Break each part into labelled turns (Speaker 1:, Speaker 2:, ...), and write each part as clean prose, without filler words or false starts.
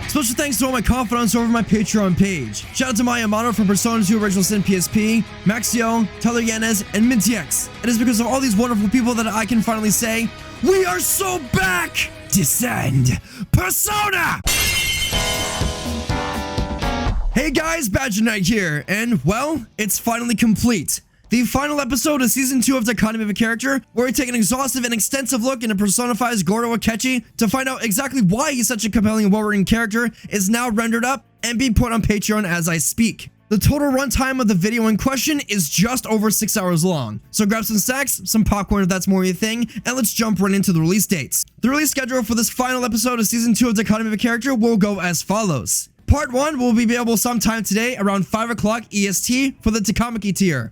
Speaker 1: Special thanks to all my confidants over my Patreon page. Shout out to Maya Amano from Persona 2 Original Sin PSP, Maxio, Tyler Yanez, and MintyX. It is because of all these wonderful people that I can finally say, we are so back! Descend Persona! Hey guys, Badger Knight here, and well, it's finally complete. The final episode of Season 2 of Takamaki of a Character, where we take an exhaustive and extensive look into Persona 5's Goro Akechi to find out exactly why he's such a compelling and well-written character, is now rendered up and being put on Patreon as I speak. The total runtime of the video in question is just over 6 hours long, so grab some snacks, some popcorn if that's more your thing, and let's jump right into the release dates. The release schedule for this final episode of Season 2 of Takamaki of a Character will go as follows. Part 1 will be available sometime today around 5 o'clock EST for the Takamaki tier.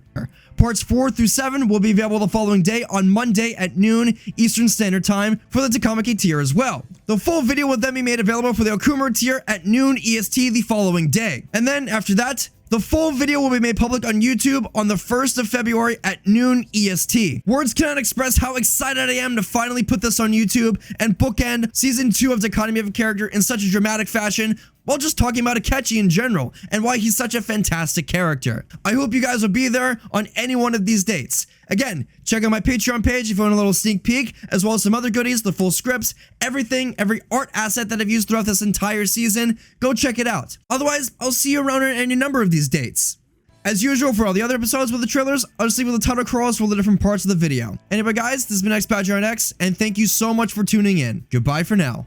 Speaker 1: Parts 4 through 7 will be available the following day on Monday at noon Eastern Standard Time for the Takamaki tier as well. The full video will then be made available for the OKUMURA tier at noon EST the following day. And then after that, the full video will be made public on YouTube on the 1st of February at noon EST. Words cannot express how excited I am to finally put this on YouTube and bookend Season 2 of Takamaki of a Character in such a dramatic fashion, while just talking about Akechi in general and why he's such a fantastic character. I hope you guys will be there on any one of these dates. Again, check out my Patreon page if you want a little sneak peek, as well as some other goodies, the full scripts, everything, every art asset that I've used throughout this entire season. Go check it out. Otherwise, I'll see you around at any number of these dates. As usual for all the other episodes with the trailers, I'll just leave with the title crawls for all the different parts of the video. Anyway guys, this has been XBadgerKnightX, and thank you so much for tuning in. Goodbye for now.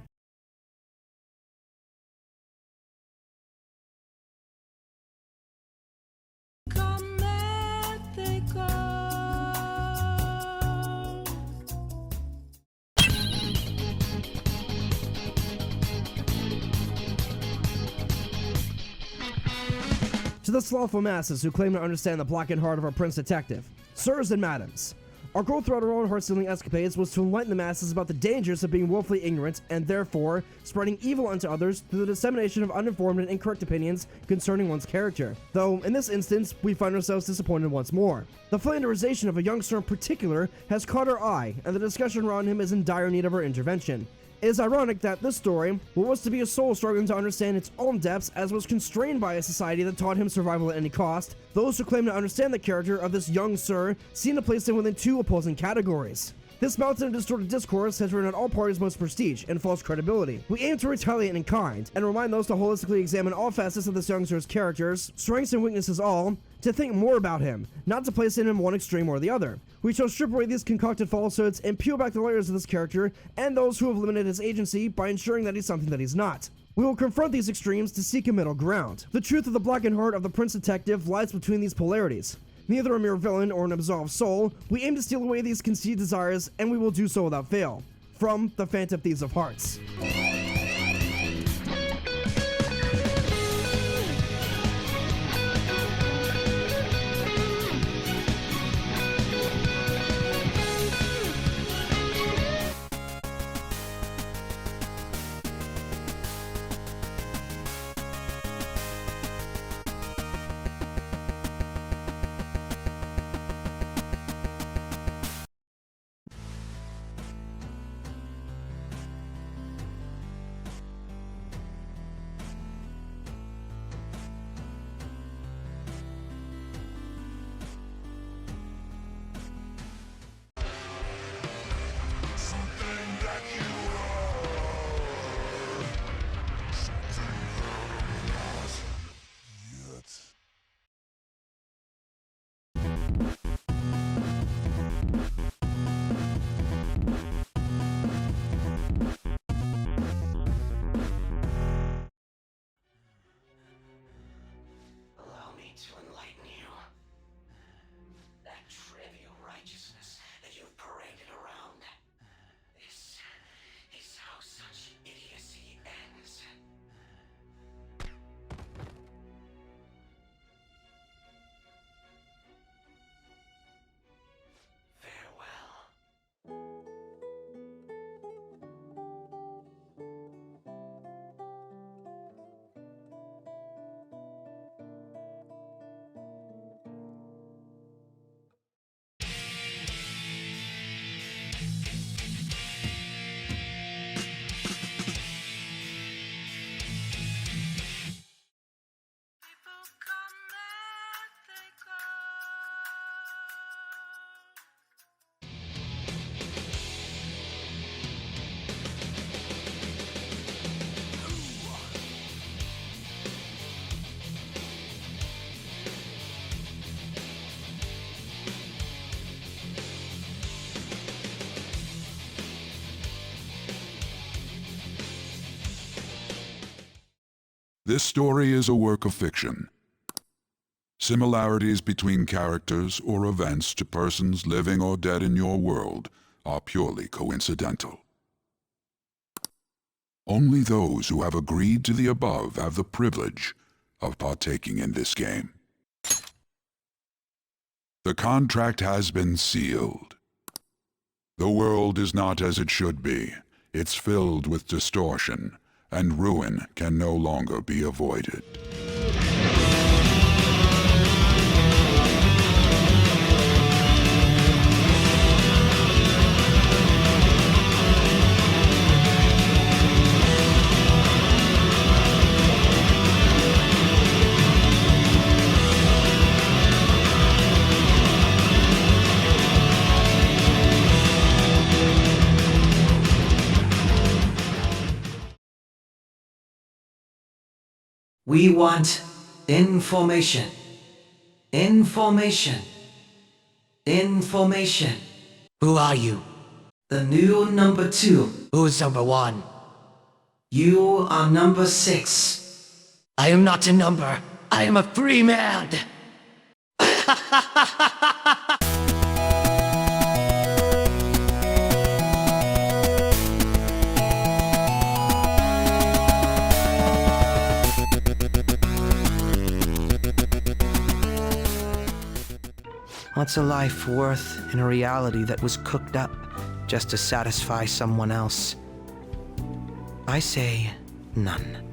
Speaker 2: To the slothful masses who claim to understand the blackened heart of our prince detective, sirs and madams, our goal throughout our own heart-stealing escapades was to enlighten the masses about the dangers of being willfully ignorant and therefore spreading evil unto others through the dissemination of uninformed and incorrect opinions concerning one's character. Though, in this instance, we find ourselves disappointed once more. The flanderization of a youngster in particular has caught our eye, and the discussion around him is in dire need of our intervention. It is ironic that this story, what was to be a soul struggling to understand its own depths as was constrained by a society that taught him survival at any cost, those who claim to understand the character of this young sir seem to place him within two opposing categories. This mountain of distorted discourse has ruined all parties' most prestige and false credibility. We aim to retaliate in kind, and remind those to holistically examine all facets of this youngster's characters, strengths and weaknesses all, to think more about him, not to place him in one extreme or the other. We shall strip away these concocted falsehoods and peel back the layers of this character and those who have limited his agency by ensuring that he's something that he's not. We will confront these extremes to seek a middle ground. The truth of the blackened heart of the Prince Detective lies between these polarities. Neither a mere villain or an absolved soul, we aim to steal away these conceived desires, and we will do so without fail. From the Phantom Thieves of Hearts.
Speaker 3: This story is a work of fiction. Similarities between characters or events to persons living or dead in your world are purely coincidental. Only those who have agreed to the above have the privilege of partaking in this game. The contract has been sealed. The world is not as it should be. It's filled with distortion, and ruin can no longer be avoided.
Speaker 4: We want information. Information. Information.
Speaker 5: Who are you?
Speaker 4: The new number 2.
Speaker 5: Who's number 1?
Speaker 4: You are number 6.
Speaker 5: I am not a number. I am a free man. What's a life worth in a reality that was cooked up just to satisfy someone else? I say none.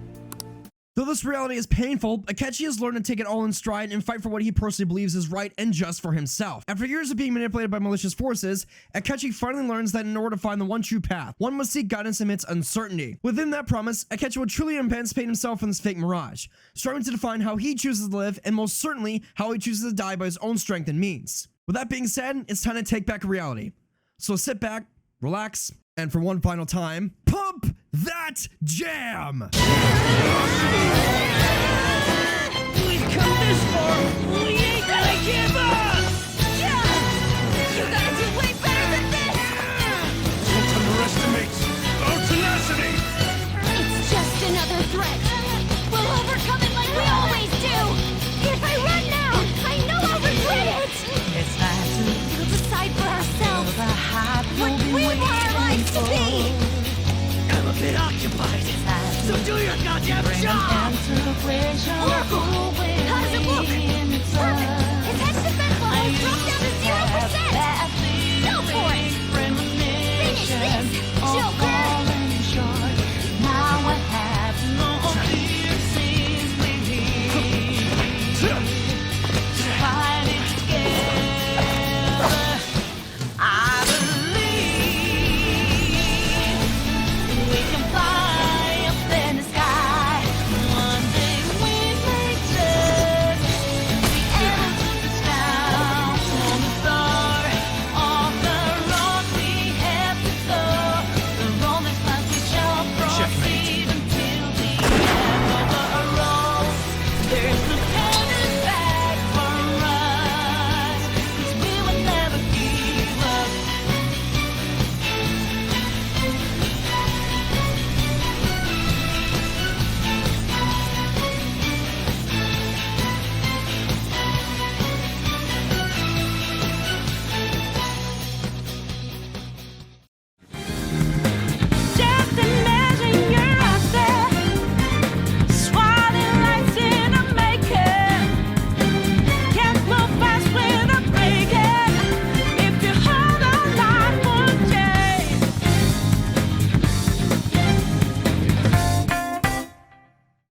Speaker 1: Though this reality is painful, Akechi has learned to take it all in stride and fight for what he personally believes is right and just for himself. After years of being manipulated by malicious forces, Akechi finally learns that in order to find the one true path, one must seek guidance amidst uncertainty. Within that promise, Akechi will truly emancipate himself from this fake mirage, striving to define how he chooses to live and most certainly how he chooses to die by his own strength and means. With that being said, it's time to take back reality. So sit back, relax, and for one final time, pump that jam!
Speaker 6: We've come this far, we ain't gonna give up! Yeah! You gotta do way better than this!
Speaker 7: Don't underestimate our tenacity!
Speaker 6: It's just another threat. We'll overcome it like we always do! If I run now, I know I'll regret it! We'll decide for ourselves what we want our lives to be!
Speaker 7: I'm a bit occupied, so do your goddamn job!
Speaker 6: Oracle!